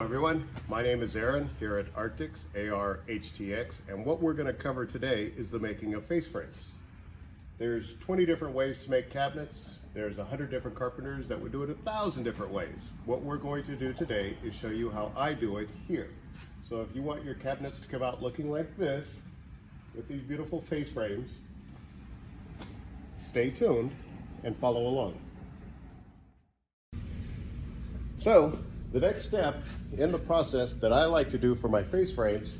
Everyone, my name is Aaron here at R-Tex, ARHTX, and what we're going to cover today is the making of face frames. There's 20 different ways to make cabinets. There's 100 different carpenters that would do it 1,000 different ways. What we're going to do today is show you how I do it here. So if you want your cabinets to come out looking like this, with these beautiful face frames, stay tuned and follow along. So, the next step in the process that I like to do for my face frames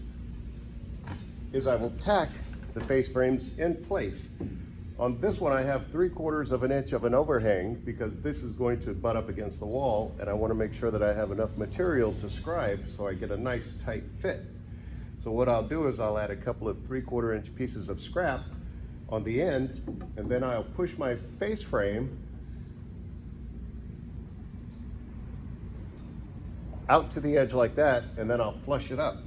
is I will tack the face frames in place. On this one I have 3/4 of an inch of an overhang because this is going to butt up against the wall and I want to make sure that I have enough material to scribe so I get a nice tight fit. So what I'll do is I'll add a couple of 3/4 inch pieces of scrap on the end and then I'll push my face frame out to the edge like that, and then I'll flush it up.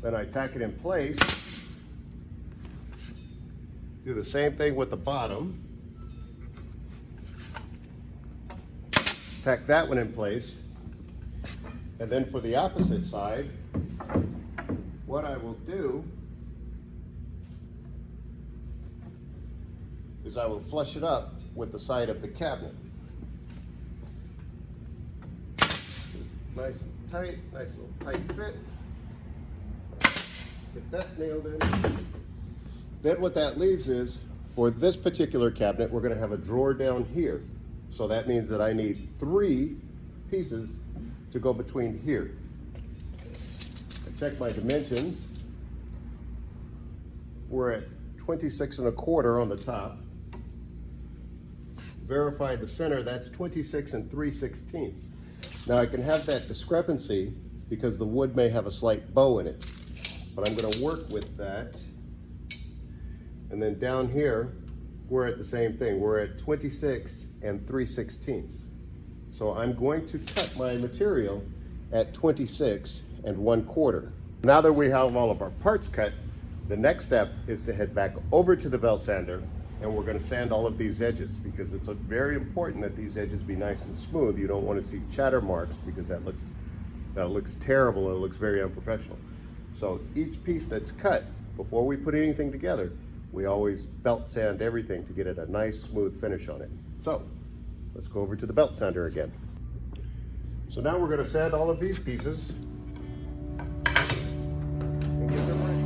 Then I tack it in place. Do the same thing with the bottom. Tack that one in place. And then for the opposite side, what I will do is I will flush it up with the side of the cabinet. Nice and tight, nice little tight fit. Get that nailed in. Then what that leaves is, for this particular cabinet, we're going to have a drawer down here. So that means that I need 3 pieces to go between here. I check my dimensions. We're at 26 1/4 on the top. Verify the center, that's 26 3/16. Now I can have that discrepancy because the wood may have a slight bow in it, but I'm going to work with that. And then down here, we're at the same thing. We're at 26 3/16. So I'm going to cut my material at 26 1/4. Now that we have all of our parts cut, the next step is to head back over to the belt sander and we're going to sand all of these edges because it's very important that these edges be nice and smooth. You don't want to see chatter marks because that looks terrible and it looks very unprofessional. So each piece that's cut, before we put anything together, we always belt sand everything to get it a nice smooth finish on it. So let's go over to the belt sander again. So now we're going to sand all of these pieces and get them ready.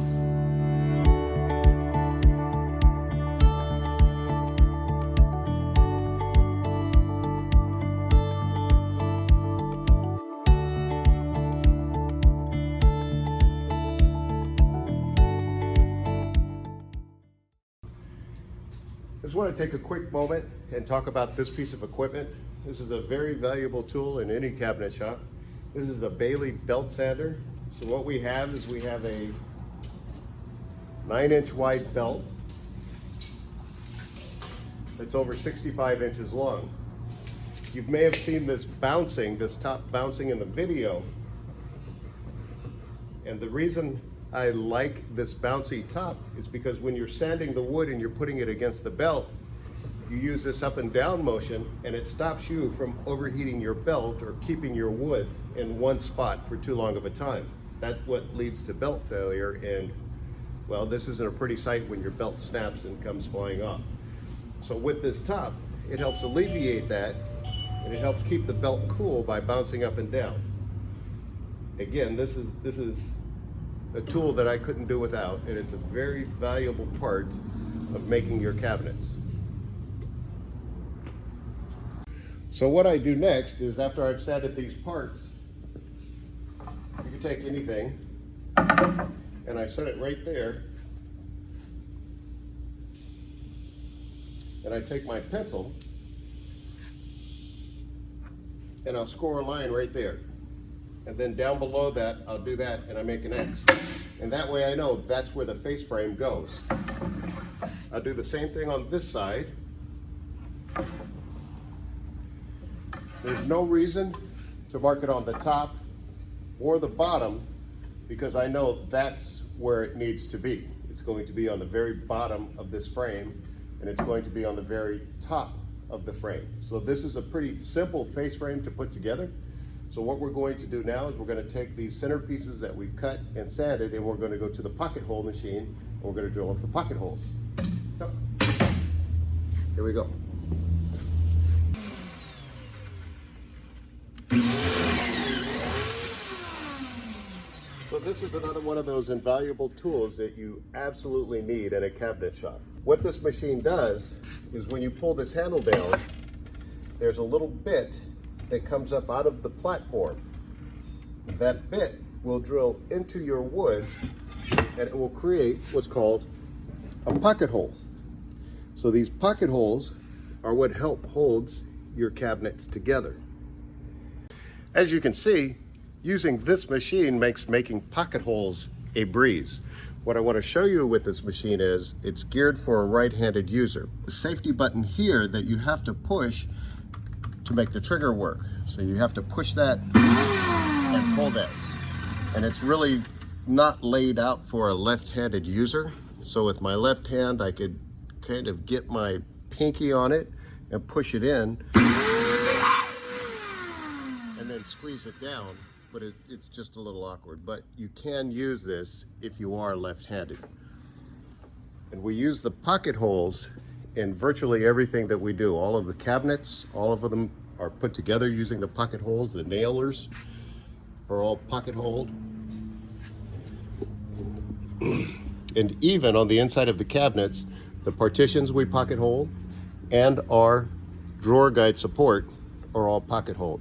I just want to take a quick moment and talk about this piece of equipment. This is a very valuable tool in any cabinet shop. This is a Bailey belt sander. So what we have is we have a 9-inch wide belt that's over 65 inches long. You may have seen this top bouncing in the video. And the reason I like this bouncy top is because when you're sanding the wood and you're putting it against the belt, you use this up and down motion and it stops you from overheating your belt or keeping your wood in one spot for too long of a time. That's what leads to belt failure, and well, this isn't a pretty sight when your belt snaps and comes flying off. So with this top, it helps alleviate that and it helps keep the belt cool by bouncing up and down. Again, this is a tool that I couldn't do without, and it's a very valuable part of making your cabinets. So what I do next is, after I've sanded these parts, you can take anything and I set it right there, and I take my pencil and I'll score a line right there. And then down below that, I'll do that and I make an X. And that way I know that's where the face frame goes. I'll do the same thing on this side. There's no reason to mark it on the top or the bottom because I know that's where it needs to be. It's going to be on the very bottom of this frame and it's going to be on the very top of the frame. So this is a pretty simple face frame to put together. So what we're going to do now is we're going to take these center pieces that we've cut and sanded, and we're going to go to the pocket hole machine, and we're going to drill them for pocket holes. So, here we go. So this is another one of those invaluable tools that you absolutely need in a cabinet shop. What this machine does is when you pull this handle down, there's a little bit that comes up out of the platform. That bit will drill into your wood and it will create what's called a pocket hole. So these pocket holes are what holds your cabinets together. As you can see, using this machine makes making pocket holes a breeze. What I want to show you with this machine is it's geared for a right-handed user. The safety button here that you have to push to make the trigger work. So you have to push that and pull that. And it's really not laid out for a left-handed user. So with my left hand, I could kind of get my pinky on it and push it in and then squeeze it down. But it's just a little awkward. But you can use this if you are left-handed. And we use the pocket holes in virtually everything that we do. All of the cabinets, all of them are put together using the pocket holes. The nailers are all pocket holed. And even on the inside of the cabinets, the partitions we pocket hold and our drawer guide support are all pocket holed.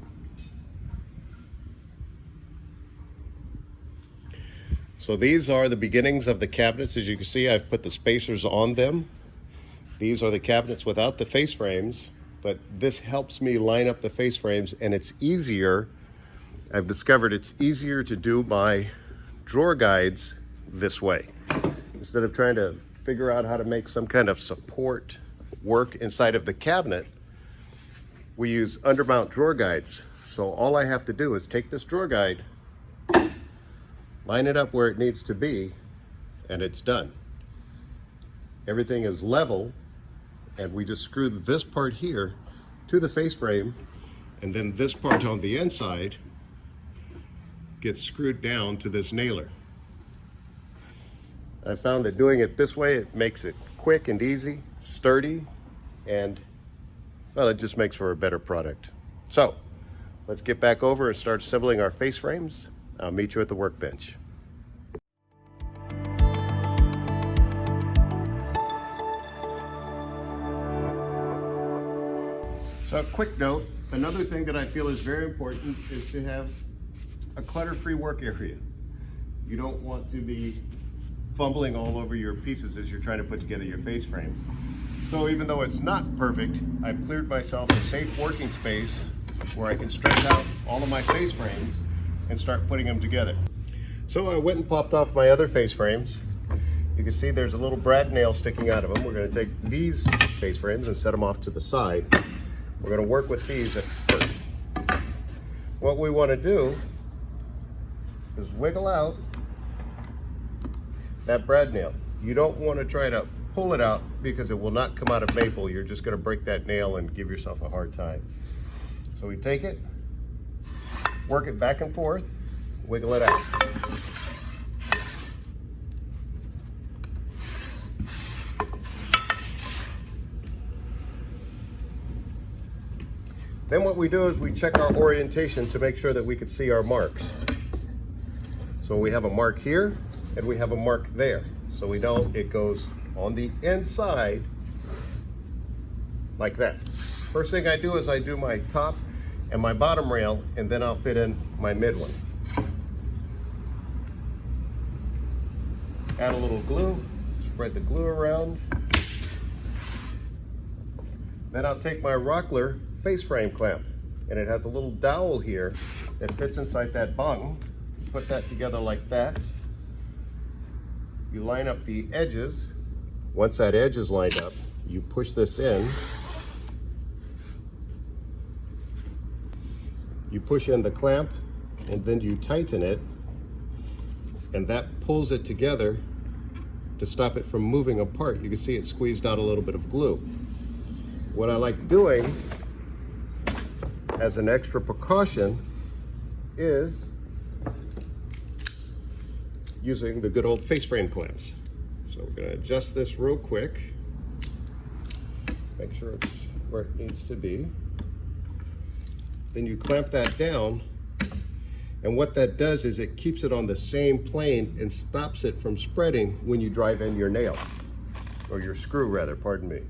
So these are the beginnings of the cabinets. As you can see, I've put the spacers on them. These are the cabinets without the face frames, but this helps me line up the face frames, and it's easier. I've discovered it's easier to do my drawer guides this way. Instead of trying to figure out how to make some kind of support work inside of the cabinet, we use undermount drawer guides. So all I have to do is take this drawer guide, line it up where it needs to be, and it's done. Everything is level, and we just screw this part here to the face frame, and then this part on the inside gets screwed down to this nailer. I found that doing it this way, it makes it quick and easy, sturdy, and well, it just makes for a better product. So let's get back over and start assembling our face frames. I'll meet you at the workbench. So a quick note, another thing that I feel is very important is to have a clutter-free work area. You don't want to be fumbling all over your pieces as you're trying to put together your face frame. So even though it's not perfect, I've cleared myself a safe working space where I can stretch out all of my face frames and start putting them together. So I went and popped off my other face frames. You can see there's a little brad nail sticking out of them. We're going to take these face frames and set them off to the side. We're going to work with these at first. What we want to do is wiggle out that brad nail. You don't want to try to pull it out because it will not come out of maple. You're just going to break that nail and give yourself a hard time. So we take it, work it back and forth, wiggle it out. Then what we do is we check our orientation to make sure that we can see our marks. So we have a mark here and we have a mark there. So we know it goes on the inside like that. First thing I do is I do my top and my bottom rail, and then I'll fit in my mid one. Add a little glue, spread the glue around. Then I'll take my Rockler face frame clamp, and it has a little dowel here that fits inside that bung. Put that together like that. You line up the edges. Once that edge is lined up, you push this in. You push in the clamp, and then you tighten it, and that pulls it together to stop it from moving apart. You can see it squeezed out a little bit of glue. What I like doing as an extra precaution is using the good old face frame clamps. So we're going to adjust this real quick. Make sure it's where it needs to be. Then you clamp that down, and what that does is it keeps it on the same plane and stops it from spreading when you drive in your nail, or your screw rather, pardon me.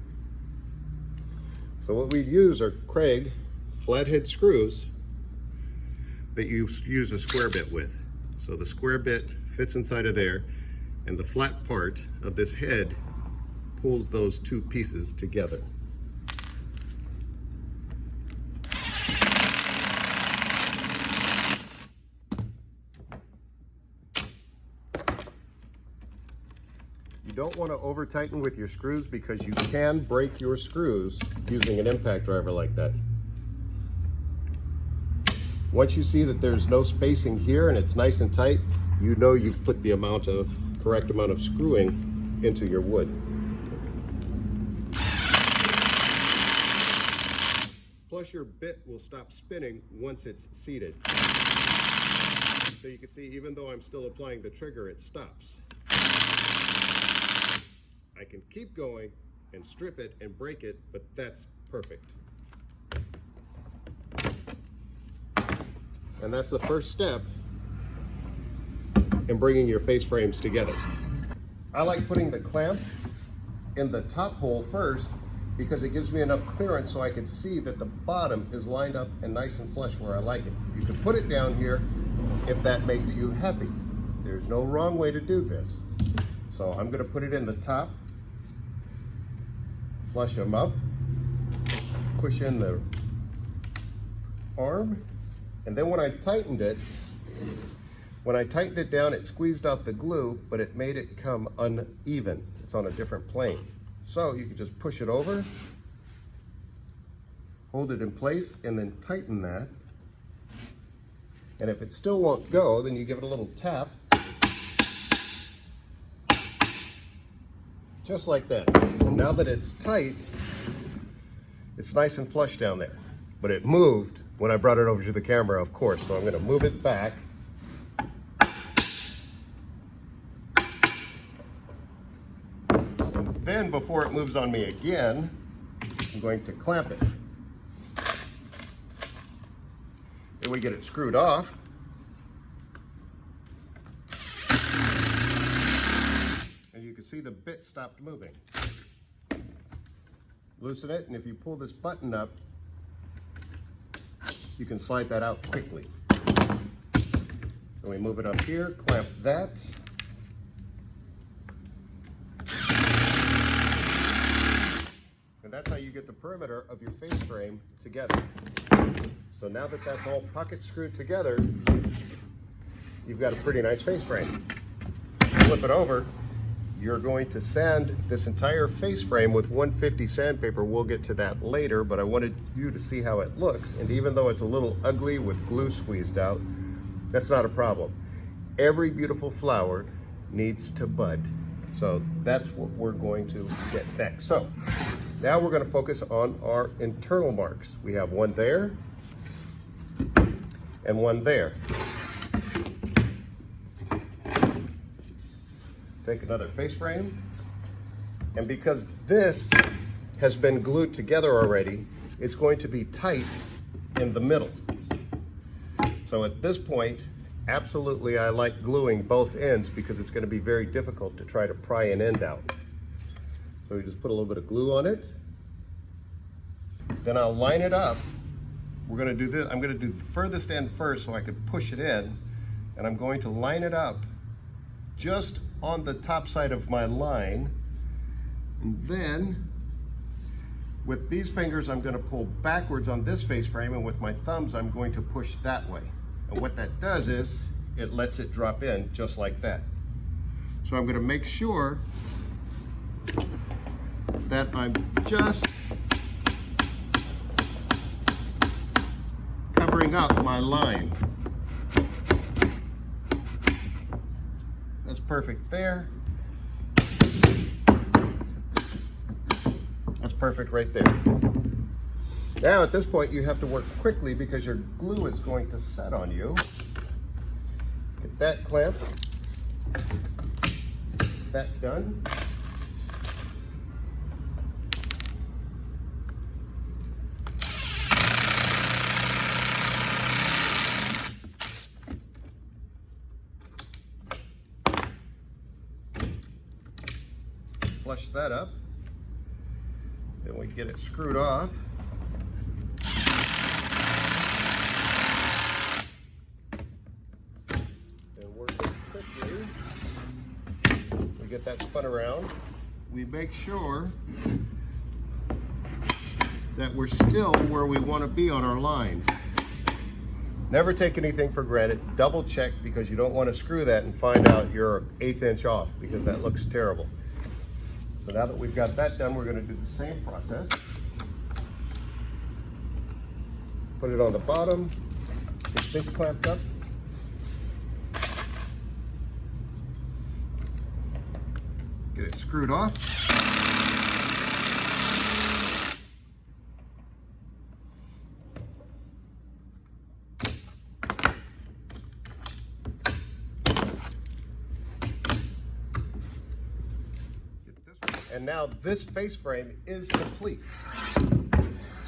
So what we use are Craig flathead screws that you use a square bit with. So the square bit fits inside of there, and the flat part of this head pulls those two pieces together. You don't want to over tighten with your screws because you can break your screws using an impact driver like that. Once you see that there's no spacing here and it's nice and tight, you know you've put the correct amount of screwing into your wood. Plus your bit will stop spinning once it's seated. So you can see, even though I'm still applying the trigger, it stops. I can keep going and strip it and break it, but that's perfect. And that's the first step in bringing your face frames together. I like putting the clamp in the top hole first because it gives me enough clearance so I can see that the bottom is lined up and nice and flush where I like it. You can put it down here if that makes you happy. There's no wrong way to do this. So I'm going to put it in the top, flush them up, push in the arm, and then when I tightened it down, it squeezed out the glue, but it made it come uneven. It's on a different plane. So you can just push it over, hold it in place, and then tighten that. And if it still won't go, then you give it a little tap, just like that. And now that it's tight, it's nice and flush down there. But it moved when I brought it over to the camera, of course, so I'm going to move it back. And then before it moves on me again, I'm going to clamp it. Then we get it screwed off. And you can see the bit stopped moving. Loosen it, and if you pull this button up, you can slide that out quickly. Then we move it up here, clamp that. And that's how you get the perimeter of your face frame together. So now that that's all pocket screwed together, you've got a pretty nice face frame. Flip it over. You're going to sand this entire face frame with 150 sandpaper. We'll get to that later, but I wanted you to see how it looks. And even though it's a little ugly with glue squeezed out, that's not a problem. Every beautiful flower needs to bud. So that's what we're going to get next. So now we're going to focus on our internal marks. We have one there and one there. Take another face frame, and because this has been glued together already, it's going to be tight in the middle. So at this point, absolutely I like gluing both ends because it's going to be very difficult to try to pry an end out. So we just put a little bit of glue on it. Then I'll line it up. We're going to do this. I'm going to do the furthest end first so I could push it in, and I'm going to line it up just on the top side of my line. And then with these fingers, I'm going to pull backwards on this face frame, and with my thumbs, I'm going to push that way. And what that does is it lets it drop in just like that. So I'm going to make sure that I'm just covering up my line. That's perfect there. That's perfect right there. Now at this point you have to work quickly because your glue is going to set on you. Get that clamped. That done. Flush that up. Then we get it screwed off. And work it quickly. We get that spun around. We make sure that we're still where we want to be on our line. Never take anything for granted. Double check, because you don't want to screw that and find out you're 1/8 inch off, because that looks terrible. So now that we've got that done, we're going to do the same process. Put it on the bottom, get this clamped up. Get it screwed off. And now this face frame is complete.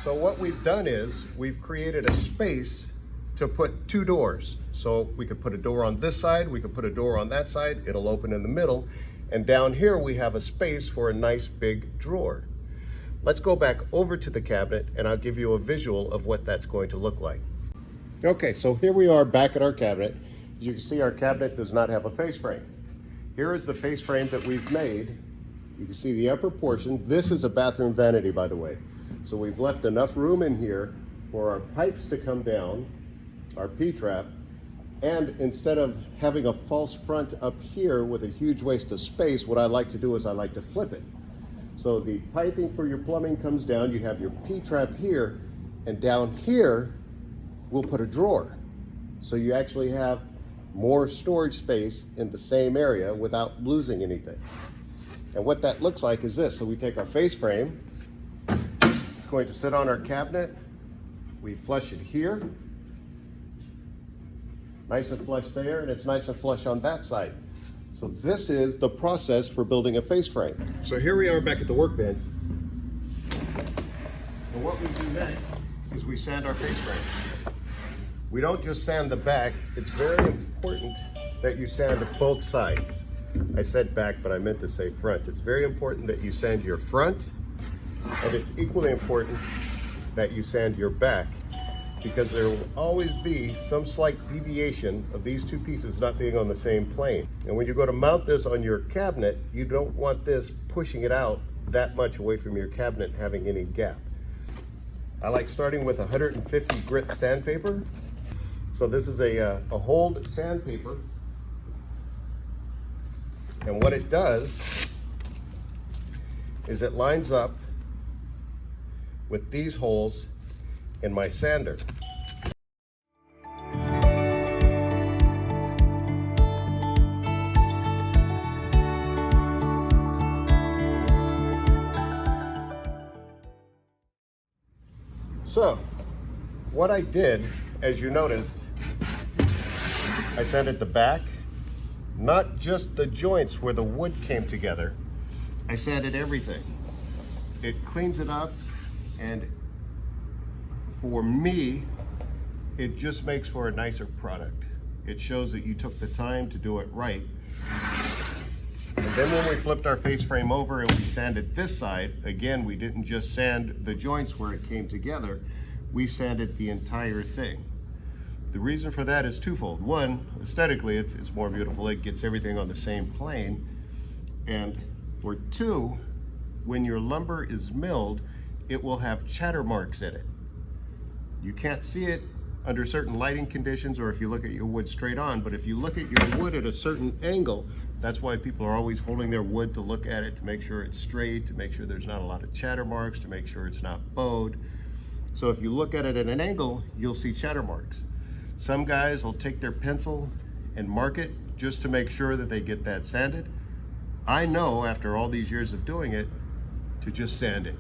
So what we've done is we've created a space to put 2 doors. So we could put a door on this side, we could put a door on that side, it'll open in the middle. And down here we have a space for a nice big drawer. Let's go back over to the cabinet and I'll give you a visual of what that's going to look like. Okay, so here we are back at our cabinet. As you can see, our cabinet does not have a face frame. Here is the face frame that we've made. You can see the upper portion. This is a bathroom vanity, by the way. So we've left enough room in here for our pipes to come down, our P-trap, and instead of having a false front up here with a huge waste of space, what I like to do is I like to flip it. So the piping for your plumbing comes down, you have your P-trap here, and down here, we'll put a drawer. So you actually have more storage space in the same area without losing anything. And what that looks like is this. So we take our face frame, it's going to sit on our cabinet, we flush it here, nice and flush there, and it's nice and flush on that side. So this is the process for building a face frame. So here we are back at the workbench. And what we do next is we sand our face frame. We don't just sand the back, it's very important that you sand both sides. I said back, but I meant to say front. It's very important that you sand your front, and it's equally important that you sand your back, because there will always be some slight deviation of these two pieces not being on the same plane. And when you go to mount this on your cabinet, you don't want this pushing it out that much away from your cabinet having any gap. I like starting with 150 grit sandpaper. So this is a hold sandpaper. And what it does is it lines up with these holes in my sander. So what I did, as you noticed, I sanded the back, not just the joints where the wood came together. I sanded everything. It cleans it up, and for me, it just makes for a nicer product. It shows that you took the time to do it right. And then when we flipped our face frame over and we sanded this side, again, we didn't just sand the joints where it came together, we sanded the entire thing. The reason for that is twofold. One, aesthetically, it's more beautiful. It gets everything on the same plane. And for two, when your lumber is milled, it will have chatter marks in it. You can't see it under certain lighting conditions or if you look at your wood straight on, but if you look at your wood at a certain angle, that's why people are always holding their wood to look at it, to make sure it's straight, to make sure there's not a lot of chatter marks, to make sure it's not bowed. So if you look at it at an angle, you'll see chatter marks. Some guys will take their pencil and mark it just to make sure that they get that sanded. I know after all these years of doing it to just sand it.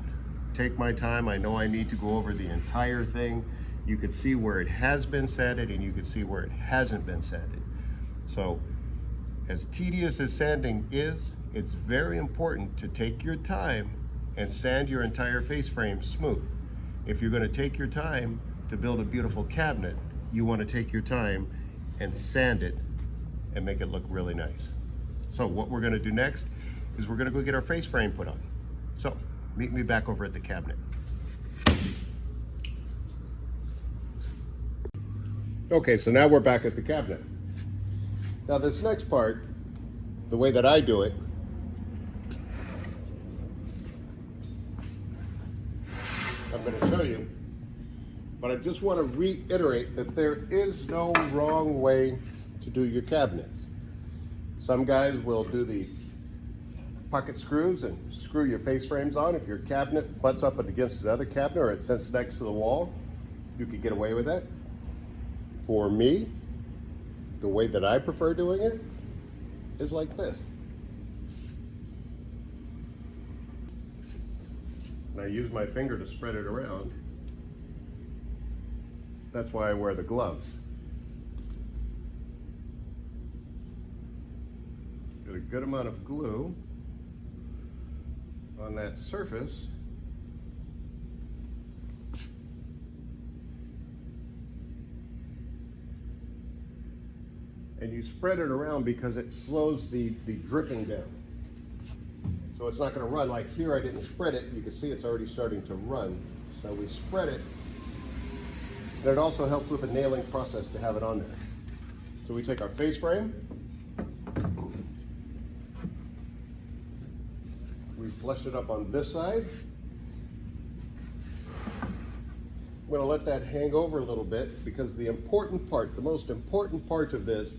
take my time. I know I need to go over the entire thing. You could see where it has been sanded and you could see where it hasn't been sanded. So as tedious as sanding is, it's very important to take your time and sand your entire face frame smooth. If you're going to take your time to build a beautiful cabinet, you want to take your time and sand it and make it look really nice. So what we're going to do next is we're going to go get our face frame put on. So meet me back over at the cabinet. Okay, so now we're back at the cabinet. Now this next part, the way that I do it, I'm going to show you, but I just want to reiterate that there is no wrong way to do your cabinets. Some guys will do the pocket screws and screw your face frames on. If your cabinet butts up against another cabinet or it sits next to the wall, you could get away with that. For me, the way that I prefer doing it is like this. And I use my finger to spread it around. That's why I wear the gloves. Get a good amount of glue on that surface. And you spread it around because it slows the dripping down. So it's not going to run. Like here I didn't spread it. You can see it's already starting to run. So we spread it. And it also helps with the nailing process to have it on there. So we take our face frame. We flush it up on this side. I'm going to let that hang over a little bit because the important part, the most important part of this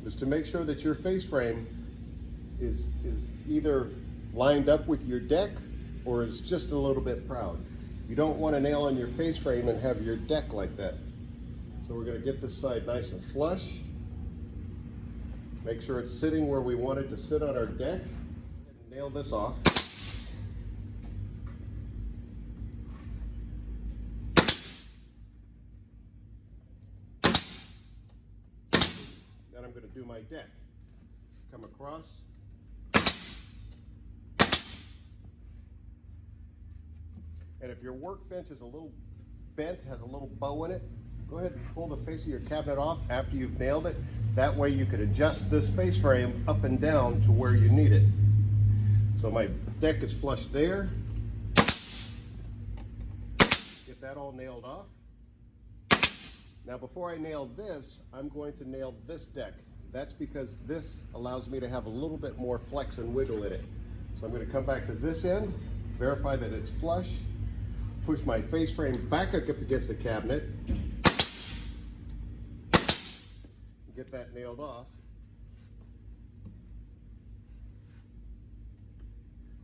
is to make sure that your face frame is either lined up with your deck or is just a little bit proud. You don't want to nail on your face frame and have your deck like that. So we're going to get this side nice and flush. Make sure it's sitting where we want it to sit on our deck. Nail this off. Then I'm going to do my deck. Come across. And if your workbench is a little bent, has a little bow in it, go ahead and pull the face of your cabinet off after you've nailed it. That way you could adjust this face frame up and down to where you need it. So my deck is flush there. Get that all nailed off. Now before I nail this, I'm going to nail this deck. That's because this allows me to have a little bit more flex and wiggle in it. So I'm going to come back to this end, verify that it's flush, push my face frame back up against the cabinet, get that nailed off.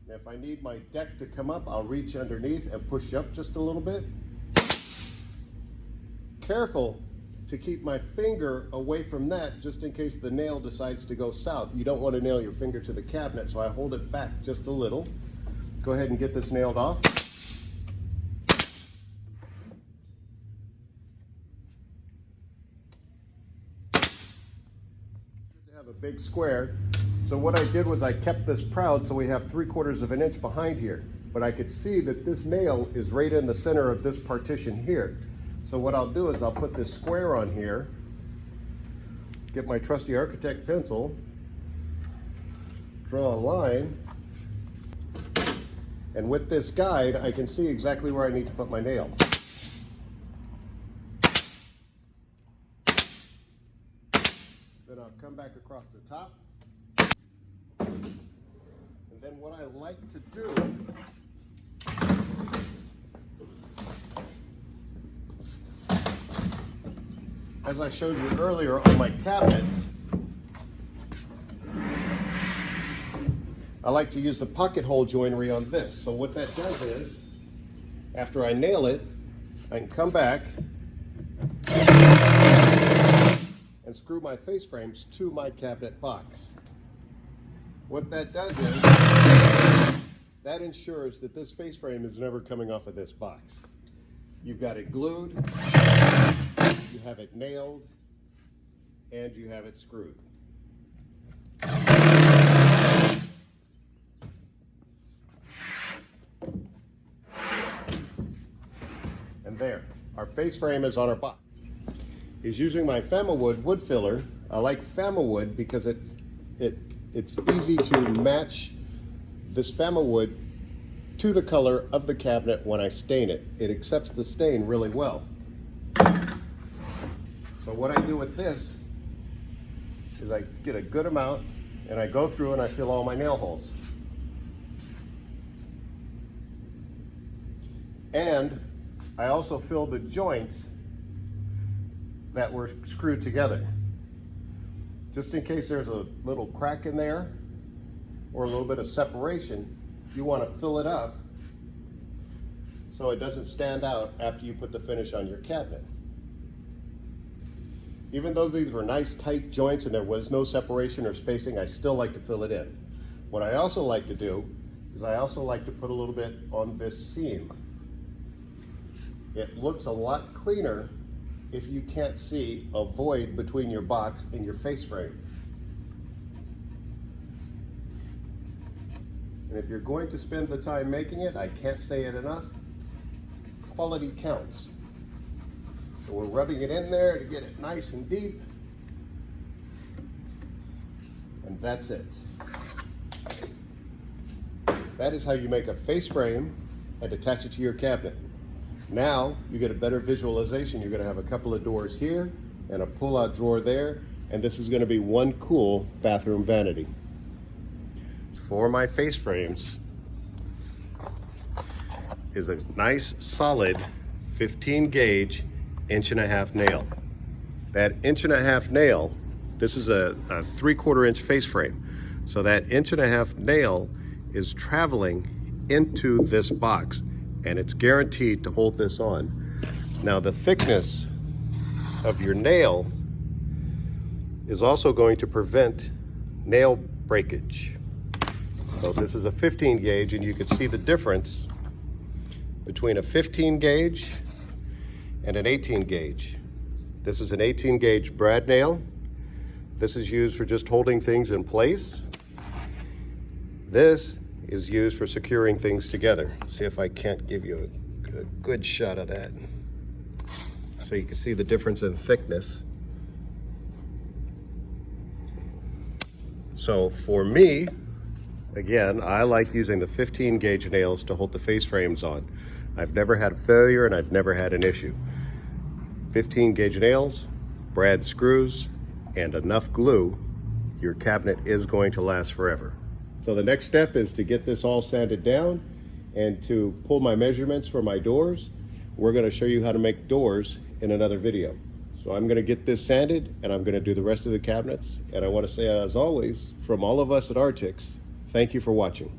And if I need my deck to come up, I'll reach underneath and push up just a little bit. Careful to keep my finger away from that just in case the nail decides to go south. You don't want to nail your finger to the cabinet, so I hold it back just a little. Go ahead and get this nailed off. Have a big square. So what I did was I kept this proud so we have 3/4 of an inch behind here. But I could see that this nail is right in the center of this partition here. So what I'll do is I'll put this square on here, get my trusty ARHTX pencil, draw a line, and with this guide I can see exactly where I need to put my nail. Then I'll come back across the top. And then what I like to do as I showed you earlier on my cabinets, I like to use the pocket hole joinery on this. So what that does is, after I nail it, I can come back and screw my face frames to my cabinet box. What that does is, That ensures that this face frame is never coming off of this box. You've got it glued, you have it nailed, and you have it screwed. And there, our face frame is on our box. He's using my Famawood wood filler. I like Famawood because it's easy to match this Famawood to the color of the cabinet when I stain it. It accepts the stain really well. So what I do with this is I get a good amount and I go through and I fill all my nail holes. And I also fill the joints that were screwed together. Just in case there's a little crack in there or a little bit of separation, you want to fill it up so it doesn't stand out after you put the finish on your cabinet. Even though these were nice tight joints and there was no separation or spacing, I still like to fill it in. What I also like to do is I also like to put a little bit on this seam. It looks a lot cleaner if you can't see a void between your box and your face frame. And if you're going to spend the time making it, I can't say it enough, quality counts. So we're rubbing it in there to get it nice and deep. And that's it. That is how you make a face frame and attach it to your cabinet. Now you get a better visualization. You're going to have a couple of doors here and a pull-out drawer there, and this is going to be one cool bathroom vanity. For my face frames is a nice solid 15 gauge 1.5 inch nail. That 1.5 inch nail, this is a 3/4 inch face frame. So that 1.5 inch nail is traveling into this box and it's guaranteed to hold this on. Now the thickness of your nail is also going to prevent nail breakage. So this is a 15 gauge and you can see the difference between a 15 gauge and an 18 gauge. This is an 18 gauge brad nail. This is used for just holding things in place. This is used for securing things together. See if I can't give you a good shot of that. So you can see the difference in thickness. So for me, again, I like using the 15 gauge nails to hold the face frames on. I've never had a failure and I've never had an issue. 15 gauge nails, brad screws, and enough glue, your cabinet is going to last forever. So the next step is to get this all sanded down and to pull my measurements for my doors. We're going to show you how to make doors in another video. So I'm going to get this sanded and I'm going to do the rest of the cabinets. And I want to say, as always, from all of us at R-Tex, thank you for watching.